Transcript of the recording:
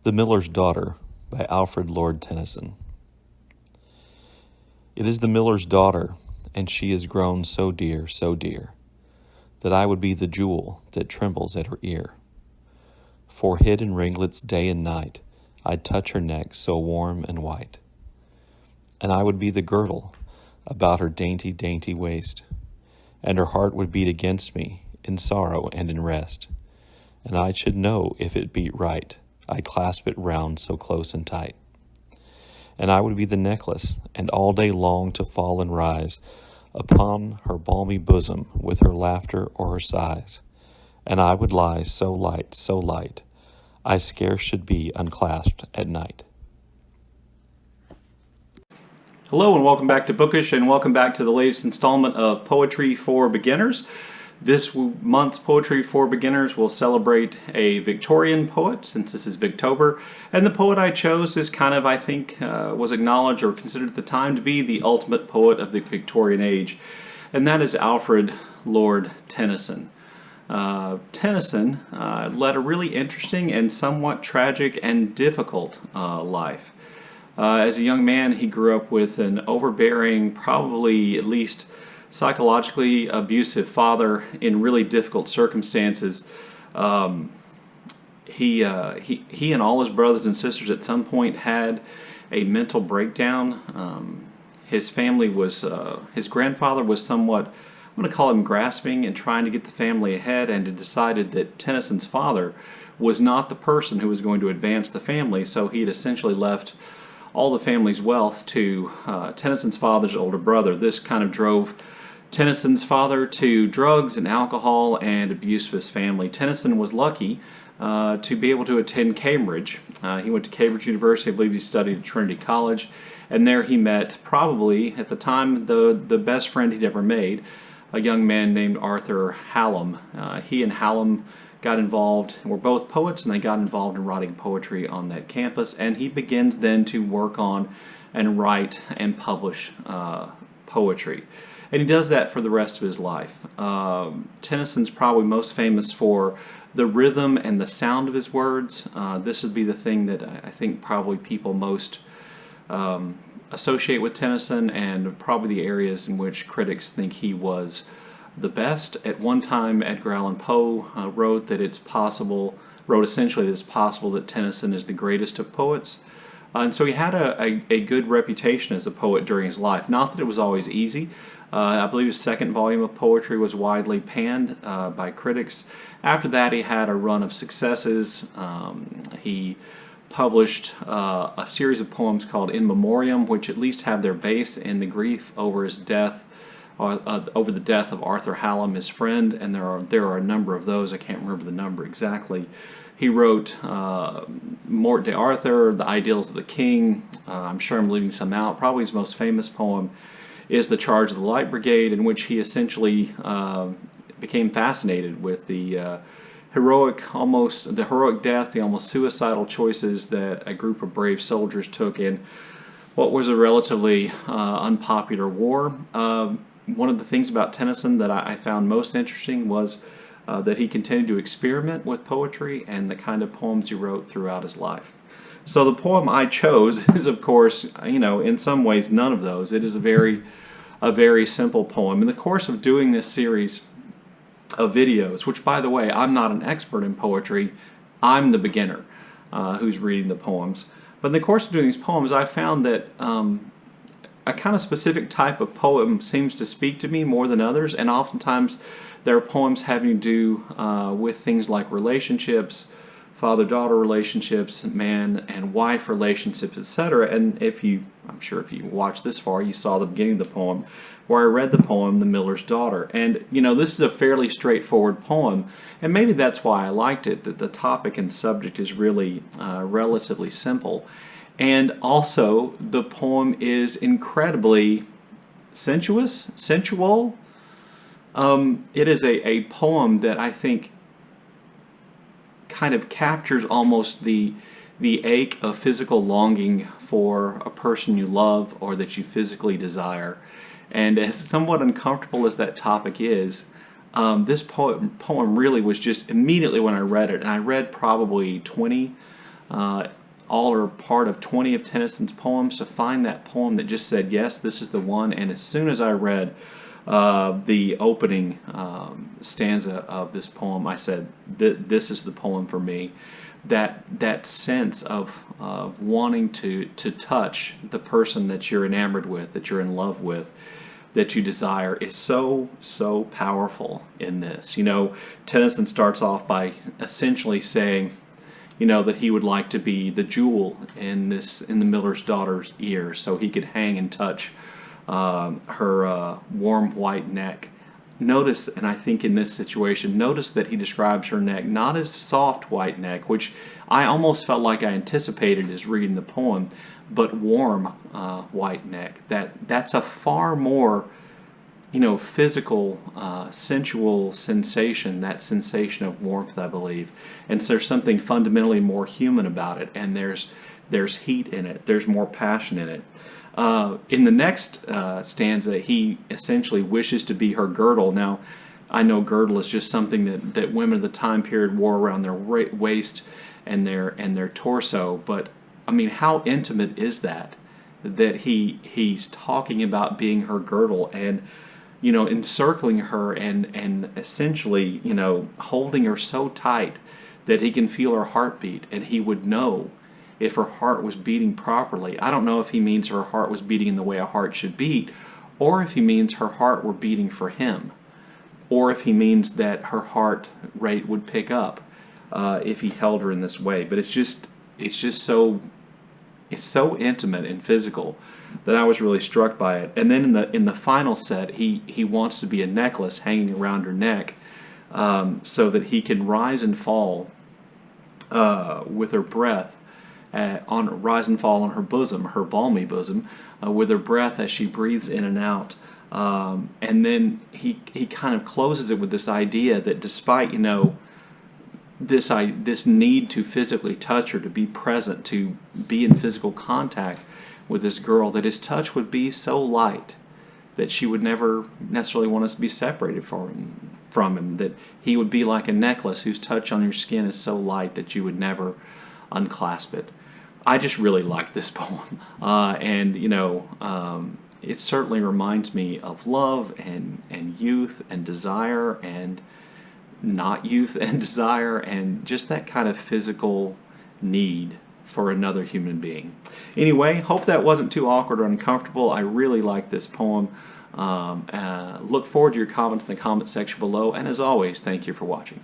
The Miller's Daughter by Alfred Lord Tennyson. It is the miller's daughter, and she is grown so dear, that I would be the jewel that trembles at her ear. For hid in ringlets day and night, I'd touch her neck so warm and white. And I would be the girdle about her dainty, dainty waist, and her heart would beat against me in sorrow and in rest, and I should know if it beat right, I'd clasp it round so close and tight. And I would be the necklace, and all day long to fall and rise upon her balmy bosom with her laughter or her sighs. And I would lie so light, I scarce should be unclasped at night. Hello and welcome back to Bookish, and welcome back to the latest installment of Poetry for Beginners. This month's Poetry for Beginners will celebrate a Victorian poet, since this is Victober, and the poet I chose is kind of, I think, was acknowledged or considered at the time to be the ultimate poet of the Victorian age, and that is Alfred Lord Tennyson. Tennyson led a really interesting and somewhat tragic and difficult life. As a young man, he grew up with an overbearing, probably at least psychologically abusive father in really difficult circumstances. He and all his brothers and sisters at some point had a mental breakdown. His family was, his grandfather was somewhat, I'm going to call him grasping and trying to get the family ahead, and had decided that Tennyson's father was not the person who was going to advance the family, so he had essentially left all the family's wealth to Tennyson's father's older brother. This kind of drove Tennyson's father to drugs and alcohol and abuse of his family. Tennyson was lucky to be able to attend Cambridge. He went to Cambridge University. I believe he studied at Trinity College, and there he met probably, at the time, the best friend he'd ever made, a young man named Arthur Hallam. He and Hallam got involved, were both poets, and they got involved in writing poetry on that campus, and he begins then to work on and write and publish poetry. And he does that for the rest of his life. Tennyson's probably most famous for the rhythm and the sound of his words. This would be the thing that I think probably people most associate with Tennyson, and probably the areas in which critics think he was the best. At one time, Edgar Allan Poe wrote essentially that it's possible that Tennyson is the greatest of poets. And so he had a good reputation as a poet during his life. Not that it was always easy. I believe his second volume of poetry was widely panned by critics. After that, he had a run of successes. He published a series of poems called In Memoriam, which at least have their base in the grief over his death, over the death of Arthur Hallam, his friend, and there are a number of those. I can't remember the number exactly. He wrote Morte d'Arthur, The Ideals of the King. I'm sure I'm leaving some out. Probably his most famous poem is The Charge of the Light Brigade, in which he essentially became fascinated with the heroic death, the almost suicidal choices that a group of brave soldiers took in what was a relatively unpopular war. One of the things about Tennyson that I found most interesting was that he continued to experiment with poetry and the kind of poems he wrote throughout his life. So the poem I chose is, of course, in some ways none of those. It is a very simple poem. In the course of doing this series of videos, which, by the way, I'm not an expert in poetry, I'm the beginner who's reading the poems. But in the course of doing these poems, I found that a kind of specific type of poem seems to speak to me more than others, and oftentimes there are poems having to do with things like relationships, father-daughter relationships, man and wife relationships, etc. And I'm sure if you watched this far, you saw the beginning of the poem where I read the poem, The Miller's Daughter. And, this is a fairly straightforward poem, and maybe that's why I liked it, that the topic and subject is really relatively simple. And also, the poem is incredibly sensual. It is a poem that I think kind of captures almost the ache of physical longing for a person you love or that you physically desire. And as somewhat uncomfortable as that topic is, this poem really was just immediately when I read it, and I read probably 20 all are part of 20 of Tennyson's poems. So find that poem that just said, yes, this is the one. And as soon as I read the opening stanza of this poem, I said, this is the poem for me. That sense of wanting to touch the person that you're enamored with, that you're in love with, that you desire, is so powerful in this. You know, Tennyson starts off by essentially saying, you know, that he would like to be the jewel in the miller's daughter's ear, so he could hang and touch her warm white neck. Notice, and I think in this situation, notice that he describes her neck not as soft white neck, which I almost felt like I anticipated as reading the poem, but warm white neck. That's a far more, you know, physical, sensual sensation, that sensation of warmth, I believe. And so there's something fundamentally more human about it, and there's heat in it, there's more passion in it. In the next stanza, he essentially wishes to be her girdle. Now, I know girdle is just something that women of the time period wore around their waist and their torso, but I mean, how intimate is that? That he's talking about being her girdle and, you know, encircling her and essentially, you know, holding her so tight that he can feel her heartbeat, and he would know if her heart was beating properly. I don't know if he means her heart was beating in the way a heart should beat, or if he means her heart were beating for him, or if he means that her heart rate would pick up if he held her in this way. But it's just so intimate and physical that I was really struck by it. And then in the final set, he wants to be a necklace hanging around her neck, so that he can rise and fall with her breath, rise and fall on her bosom, her balmy bosom, with her breath as she breathes in and out. And then he kind of closes it with this idea that despite, you know, this need to physically touch her, to be present, to be in physical contact with this girl, that his touch would be so light that she would never necessarily want us to be separated from him, that he would be like a necklace whose touch on your skin is so light that you would never unclasp it. I just really like this poem, and you know, it certainly reminds me of love and youth and desire and not youth and desire, and just that kind of physical need for another human being. Anyway, hope that wasn't too awkward or uncomfortable. I really like this poem. Look forward to your comments in the comment section below, and as always, thank you for watching.